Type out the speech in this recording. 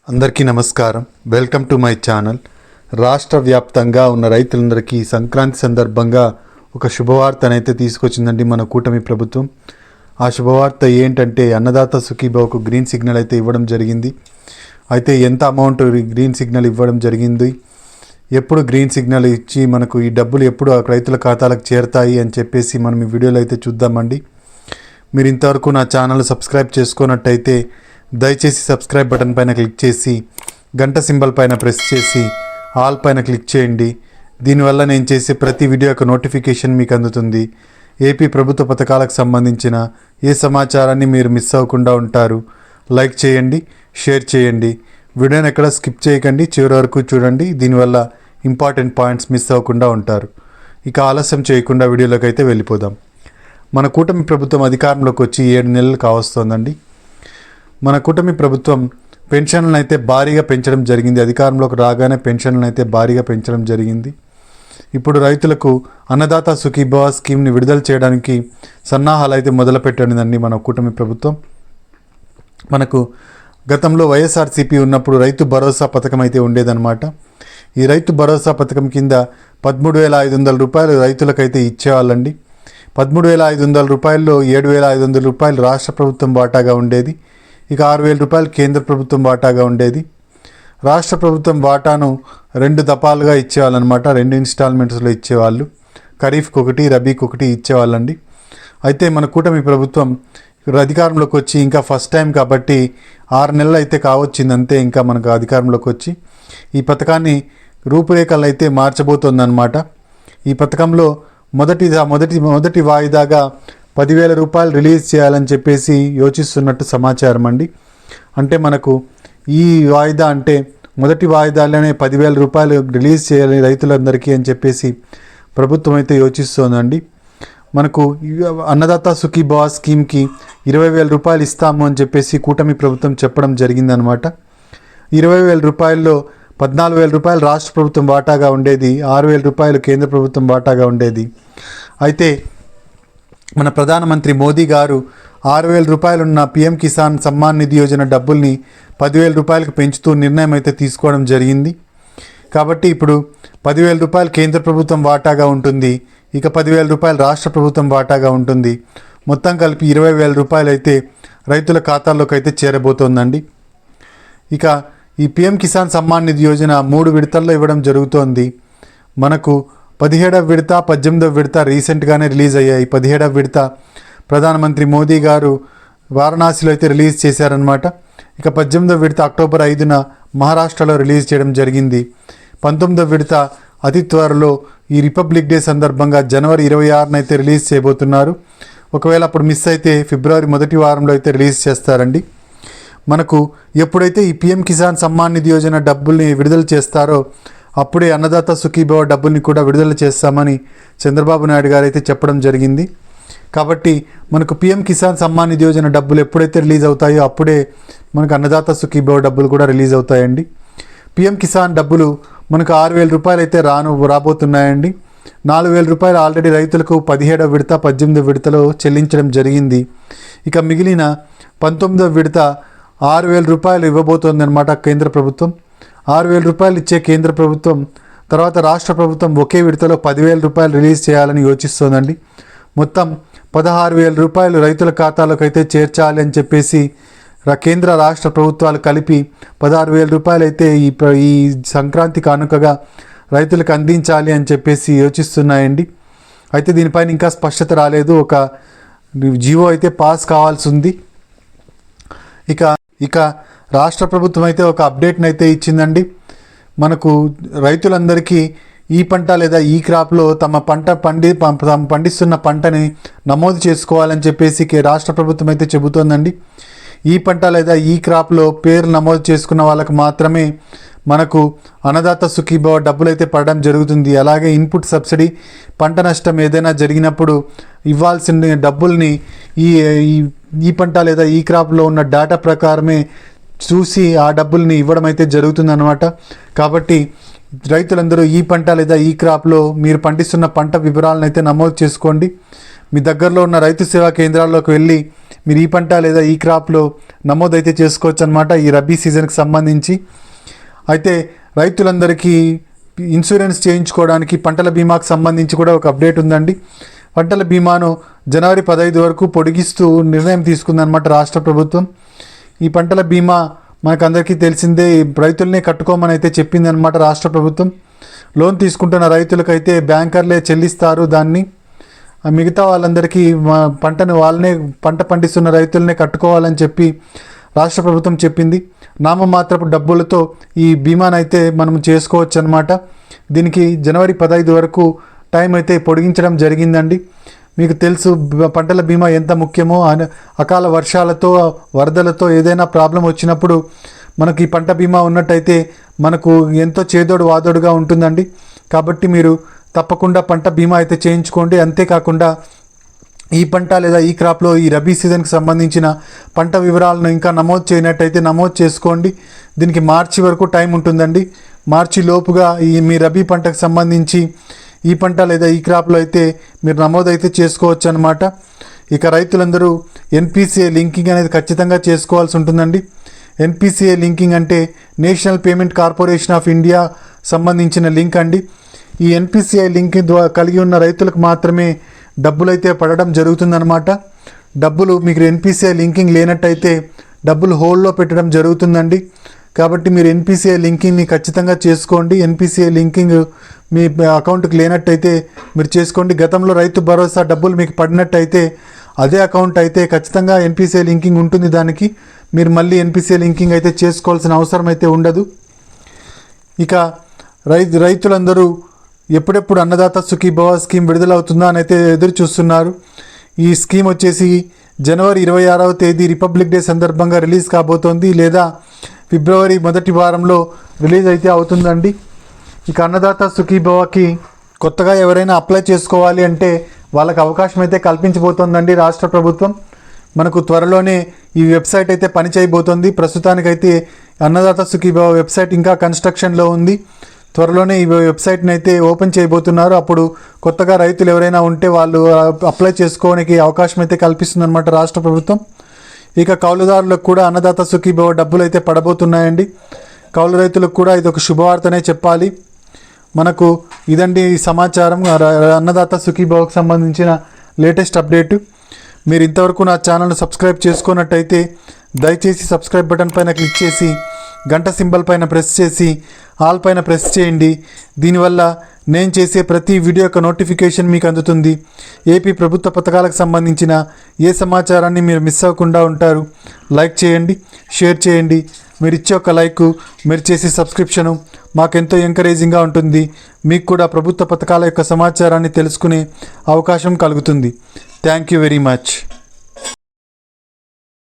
అందరికీ నమస్కారం. Welcome to my channel. రాష్ట్ర వ్యాప్తంగా ఉన్న రైతులందరికీ సంక్రాంతి సందర్భంగా ఒక శుభవార్తనైతే తీసుకొచ్చిందండి మన కూటమి ప్రభుత్వం. ఆ శుభవార్త ఏంటంటే అన్నదాత సుఖీభవకు గ్రీన్ సిగ్నల్ అయితే ఇవ్వడం జరిగింది. అయితే ఎంత అమౌంట్ గ్రీన్ సిగ్నల్ ఇవ్వడం జరిగింది, ఎప్పుడు గ్రీన్ సిగ్నల్ ఇచ్చి మనకు ఈ డబ్బులు ఎప్పుడు రైతుల ఖాతాలకు చేరుతాయి అని చెప్పేసి మనం ఈ వీడియోలో అయితే చూద్దామండి. మీరు ఇంతవరకు నా ఛానల్ సబ్స్క్రైబ్ చేసుకున్నట్టయితే దయచేసి సబ్స్క్రైబ్ బటన్ పైన క్లిక్ చేసి గంట సింబల్ పైన ప్రెస్ చేసి ఆల్ పైన క్లిక్ చేయండి. దీనివల్ల నేను చేసే ప్రతి వీడియో యొక్క నోటిఫికేషన్ మీకు అందుతుంది. ఏపీ ప్రభుత్వ పథకాలకు సంబంధించిన ఏ సమాచారాన్ని మీరు మిస్ అవ్వకుండా ఉంటారు. లైక్ చేయండి, షేర్ చేయండి, వీడియోని ఎక్కడ స్కిప్ చేయకండి, చివరి వరకు చూడండి. దీనివల్ల ఇంపార్టెంట్ పాయింట్స్ మిస్ అవ్వకుండా ఉంటారు. ఇక ఆలస్యం చేయకుండా వీడియోలోకి అయితే వెళ్ళిపోదాం. మన కూటమి ప్రభుత్వం అధికారంలోకి వచ్చి 7 నెలలు కావస్తోందండి. మన కూటమి ప్రభుత్వం పెన్షన్లను అయితే భారీగా పెంచడం జరిగింది. అధికారంలోకి రాగానే పెన్షన్లను అయితే భారీగా పెంచడం జరిగింది. ఇప్పుడు రైతులకు అన్నదాత సుఖీభవ స్కీమ్ని విడుదల చేయడానికి సన్నాహాలు అయితే మొదలుపెట్టిందండి మన కూటమి ప్రభుత్వం. మనకు గతంలో వైఎస్ఆర్సీపీ ఉన్నప్పుడు రైతు భరోసా పథకం అయితే ఉండేదన్నమాట. ఈ రైతు భరోసా పథకం కింద 13,500 రూపాయలు రైతులకైతే ఇచ్చేవాళ్ళండి. 13,500 రూపాయల్లో 7,500 రూపాయలు రాష్ట్ర ప్రభుత్వం వాటాగా ఉండేది. ఇక 6,000 రూపాయలు కేంద్ర ప్రభుత్వం వాటాగా ఉండేది. రాష్ట్ర ప్రభుత్వం వాటాను 2 దఫాలుగా ఇచ్చేవాళ్ళనమాట. 2 ఇన్స్టాల్మెంట్స్లో ఇచ్చేవాళ్ళు. ఖరీఫ్కి ఒకటి, రబీకి ఒకటి ఇచ్చేవాళ్ళండి. అయితే మన కూటమి ప్రభుత్వం అధికారంలోకి వచ్చి ఇంకా ఫస్ట్ టైం కాబట్టి 6 నెలలు అయితే కావచ్చింది అంతే. ఇంకా మనకు అధికారంలోకి వచ్చి ఈ పథకాన్ని రూపురేఖలు అయితే మార్చబోతోందన్నమాట. ఈ పథకంలో మొదటి వాయిదాగా 10,000 రూపాయలు రిలీజ్ చేయాలని చెప్పేసి యోచిస్తున్నట్టు సమాచారం అండి. అంటే మనకు ఈ వాయిదా అంటే మొదటి వాయిదాలోనే 10,000 రూపాయలు రిలీజ్ చేయాలి రైతులందరికీ అని చెప్పేసి ప్రభుత్వం అయితే యోచిస్తోందండి. మనకు అన్నదాత సుఖీభవ స్కీమ్కి 20,000 రూపాయలు ఇస్తాము అని చెప్పేసి కూటమి ప్రభుత్వం చెప్పడం జరిగిందనమాట. 20,000 రూపాయల్లో 14,000 రూపాయలు రాష్ట్ర ప్రభుత్వం వాటాగా ఉండేది, 6,000 రూపాయలు కేంద్ర ప్రభుత్వం వాటాగా ఉండేది. అయితే మన ప్రధానమంత్రి మోదీ గారు 6,000 రూపాయలున్న పీఎం కిసాన్ సమ్మాన్ నిధి యోజన డబ్బుల్ని 10,000 రూపాయలకు పెంచుతూ నిర్ణయం అయితే తీసుకోవడం జరిగింది. కాబట్టి ఇప్పుడు 10,000 రూపాయలు కేంద్ర ప్రభుత్వం వాటాగా ఉంటుంది, ఇక 10,000 రూపాయలు రాష్ట్ర ప్రభుత్వం వాటాగా ఉంటుంది. మొత్తం కలిపి 20,000 రూపాయలు అయితే రైతుల ఖాతాల్లోకి అయితే చేరబోతోందండి. ఇక ఈ పీఎం కిసాన్ సమ్మాన్ నిధి యోజన 3 విడతల్లో ఇవ్వడం జరుగుతోంది. మనకు 17వ విడత, 18వ విడత రీసెంట్గానే రిలీజ్ అయ్యాయి. 17వ విడత ప్రధానమంత్రి మోదీ గారు వారణాసిలో అయితే రిలీజ్ చేశారనమాట. ఇక 18వ విడత అక్టోబర్ 5న మహారాష్ట్రలో రిలీజ్ చేయడం జరిగింది. 19వ విడత అతి త్వరలో ఈ రిపబ్లిక్ డే సందర్భంగా జనవరి 26న అయితే రిలీజ్ చేయబోతున్నారు. ఒకవేళ అప్పుడు మిస్ అయితే ఫిబ్రవరి మొదటి వారంలో అయితే రిలీజ్ చేస్తారండి. మనకు ఎప్పుడైతే ఈ పీఎం కిసాన్ సమ్మాన్ నిధి యోజన డబ్బుల్ని విడుదల చేస్తారో అప్పుడే అన్నదాత సుఖీభవ డబ్బుల్ని కూడా విడుదల చేస్తామని చంద్రబాబు నాయుడు గారు అయితే చెప్పడం జరిగింది. కాబట్టి మనకు పీఎం కిసాన్ సమ్మాన్ నిధి యోజన డబ్బులు ఎప్పుడైతే రిలీజ్ అవుతాయో అప్పుడే మనకు అన్నదాత సుఖీభవ డబ్బులు కూడా రిలీజ్ అవుతాయండి. పీఎం కిసాన్ డబ్బులు మనకు 6,000 రూపాయలు అయితే రాబోతున్నాయండి. 4,000 రూపాయలు ఆల్రెడీ రైతులకు 17వ విడత, 18వ విడతలో చెల్లించడం జరిగింది. ఇక మిగిలిన 19వ విడత 6,000 రూపాయలు ఇవ్వబోతోందన్నమాట కేంద్ర ప్రభుత్వం. 6,000 రూపాయలు ఇచ్చే కేంద్ర ప్రభుత్వం తర్వాత రాష్ట్ర ప్రభుత్వం ఒకే విడతలో 10,000 రూపాయలు రిలీజ్ చేయాలని యోచిస్తోందండి. మొత్తం 16,000 రూపాయలు రైతుల ఖాతాలోకి అయితే చేర్చాలి అని చెప్పేసి కేంద్ర రాష్ట్ర ప్రభుత్వాలు కలిపి 16,000 రూపాయలు అయితే ఈ సంక్రాంతి కానుకగా రైతులకు అందించాలి అని చెప్పేసి యోచిస్తున్నాయండి. అయితే దీనిపైన ఇంకా స్పష్టత రాలేదు. ఒక జీవో అయితే పాస్ కావాల్సి ఉంది. ఇక రాష్ట్ర ప్రభుత్వం అయితే ఒక అప్డేట్ని అయితే ఇచ్చిందండి. మనకు రైతులందరికీ ఈ పంట లేదా ఈ క్రాప్లో తమ పండిస్తున్న పంటని నమోదు చేసుకోవాలని చెప్పేసి రాష్ట్ర ప్రభుత్వం అయితే చెబుతోందండి. ఈ పంట లేదా ఈ క్రాప్లో పేరు నమోదు చేసుకున్న వాళ్ళకు మాత్రమే మనకు అన్నదాత సుఖీభవ డబ్బులు అయితే పడడం జరుగుతుంది. అలాగే ఇన్పుట్ సబ్సిడీ, పంట నష్టం ఏదైనా జరిగినప్పుడు ఇవ్వాల్సిన డబ్బుల్ని ఈ పంట లేదా ఈ క్రాప్లో ఉన్న డేటా ప్రకారమే చూసి ఆ డబ్బుల్ని ఇవ్వడం అయితే జరుగుతుందన్నమాట. కాబట్టి రైతులందరూ ఈ పంట లేదా ఈ క్రాప్లో మీరు పండిస్తున్న పంట వివరాలను అయితే నమోదు చేసుకోండి. మీ దగ్గరలో ఉన్న రైతు సేవా కేంద్రాల్లోకి వెళ్ళి మీరు ఈ పంట లేదా ఈ క్రాప్లో నమోదైతే చేసుకోవచ్చు అనమాట ఈ రబీ సీజన్కి సంబంధించి. అయితే రైతులందరికీ ఇన్సూరెన్స్ చేయించుకోవడానికి పంటల బీమాకు సంబంధించి కూడా ఒక అప్డేట్ ఉందండి. పంటల బీమాను జనవరి 15 వరకు పొడిగిస్తూ నిర్ణయం తీసుకుందనమాట రాష్ట్ర ప్రభుత్వం. ఈ పంటల బీమా మనకందరికీ తెలిసిందే, రైతులనే కట్టుకోమని అయితే చెప్పిందనమాట రాష్ట్ర ప్రభుత్వం. లోన్ తీసుకుంటున్న రైతులకైతే బ్యాంకర్లే చెల్లిస్తారు దాన్ని. మిగతా వాళ్ళందరికీ పంట పండిస్తున్న రైతులనే కట్టుకోవాలని చెప్పి రాష్ట్ర ప్రభుత్వం చెప్పింది. నామమాత్రపు డబ్బులతో ఈ బీమానైతే మనం చేసుకోవచ్చు అనమాట. దీనికి జనవరి 15 వరకు టైం అయితే పొడిగించడం జరిగిందండి. మీకు తెలుసు పంటల బీమా ఎంత ముఖ్యమో. అకాల వర్షాలతో వరదలతో ఏదైనా ప్రాబ్లం వచ్చినప్పుడు మనకి ఈ పంట బీమా ఉన్నట్టయితే మనకు ఎంతో చేదోడు వాదోడుగా ఉంటుందండి. కాబట్టి మీరు తప్పకుండా పంట బీమా అయితే చేయించుకోండి. అంతేకాకుండా ఈ పంట లేదా ఈ క్రాప్లో ఈ రబీ సీజన్కి సంబంధించిన పంట వివరాలను ఇంకా నమోదు చేయనట్టయితే నమోదు చేసుకోండి. దీనికి మార్చి వరకు టైం ఉంటుందండి. మార్చి లోపుగా మీ రబీ పంటకు సంబంధించి ఈ పంట లేదా ఈ క్రాప్లో అయితే మీరు నమోదైతే చేసుకోవచ్చు అనమాట. ఇక రైతులందరూ ఎన్పిసిఐ లింకింగ్ అనేది ఖచ్చితంగా చేసుకోవాల్సి ఉంటుందండి. ఎన్పిసిఐ లింకింగ్ అంటే national payment corporation of India సంబంధించిన లింక్ అండి. ఈ ఎన్పిసిఐ లింక్ కలిగి ఉన్న రైతులకు మాత్రమే డబ్బులు అయితే పడడం జరుగుతుందన్నమాట. డబ్బులు మీకు ఎన్పిసిఐ లింకింగ్ లేనట్టయితే డబ్బులు హోల్డ్లో పెట్టడం జరుగుతుందండి. కాబట్టి మీరు ఎన్పిసిఐ లింకింగ్ని ఖచ్చితంగా చేసుకోండి. ఎన్పిసిఐ లింకింగ్ మీ అకౌంట్కి లేనట్టయితే మీరు చేసుకోండి. గతంలో రైతు భరోసా డబ్బులు మీకు పడినట్టయితే అదే అకౌంట్ అయితే ఖచ్చితంగా ఎన్పిసిఐ లింకింగ్ ఉంటుంది. దానికి మీరు మళ్ళీ ఎన్పిసిఐ లింకింగ్ అయితే చేసుకోవాల్సిన అవసరం అయితే ఉండదు. ఇక రైతులందరూ ఎప్పుడెప్పుడు అన్నదాత సుఖీభవ స్కీమ్ విడుదలవుతుందా అని అయితే ఎదురు చూస్తున్నారు. ఈ స్కీమ్ వచ్చేసి జనవరి 26వ తేదీ రిపబ్లిక్ డే సందర్భంగా రిలీజ్ కాబోతోంది, లేదా ఫిబ్రవరి మొదటి వారంలో రిలీజ్ అయితే అవుతుందండి. ఇక అన్నదాత సుఖీభవకి కొత్తగా ఎవరైనా అప్లై చేసుకోవాలి అంటే వాళ్ళకి అవకాశం అయితే కల్పించబోతోందండి రాష్ట్ర ప్రభుత్వం. మనకు త్వరలోనే ఈ వెబ్సైట్ అయితే పనిచేయబోతోంది. ప్రస్తుతానికైతే అన్నదాత సుఖీభవ వెబ్సైట్ ఇంకా కన్స్ట్రక్షన్లో ఉంది. త్వరలోనే ఈ వెబ్సైట్ని అయితే ఓపెన్ చేయబోతున్నారు. అప్పుడు కొత్తగా రైతులు ఎవరైనా ఉంటే వాళ్ళు అప్లై చేసుకోవడానికి అవకాశం అయితే కల్పిస్తుందన్నమాట రాష్ట్ర ప్రభుత్వం. ఇక కౌలుదారులకు కూడా అన్నదాత సుఖీభవ డబ్బులు అయితే పడబోతున్నాయండి. కౌలు రైతులకు కూడా ఇది ఒక శుభవార్తనే చెప్పాలి. మనకు ఇదండి ఈ సమాచారం, అన్నదాత సుఖీభవకు సంబంధించిన లేటెస్ట్ అప్డేట్. మీరు ఇంతవరకు నా ఛానల్ను సబ్స్క్రైబ్ చేసుకున్నట్టయితే దయచేసి సబ్స్క్రైబ్ బటన్ పైన క్లిక్ చేసి గంట సింబల్ పైన ప్రెస్ చేసి ఆల్ పైన ప్రెస్ చేయండి. దీనివల్ల నేను చేసే ప్రతి వీడియో యొక్క నోటిఫికేషన్ మీకు అందుతుంది. ఏపీ ప్రభుత్వ పథకాలకు సంబంధించిన ఏ సమాచారాన్ని మీరు మిస్ అవ్వకుండా ఉంటారు. లైక్ చేయండి, షేర్ చేయండి. మీరు ఇచ్చే ఒక లైక్, మీరు చేసే సబ్స్క్రిప్షను మాకెంతో ఎంకరేజింగ్గా ఉంటుంది. మీకు కూడా ప్రభుత్వ పథకాల యొక్క సమాచారాన్ని తెలుసుకునే అవకాశం కలుగుతుంది. Thank you very much.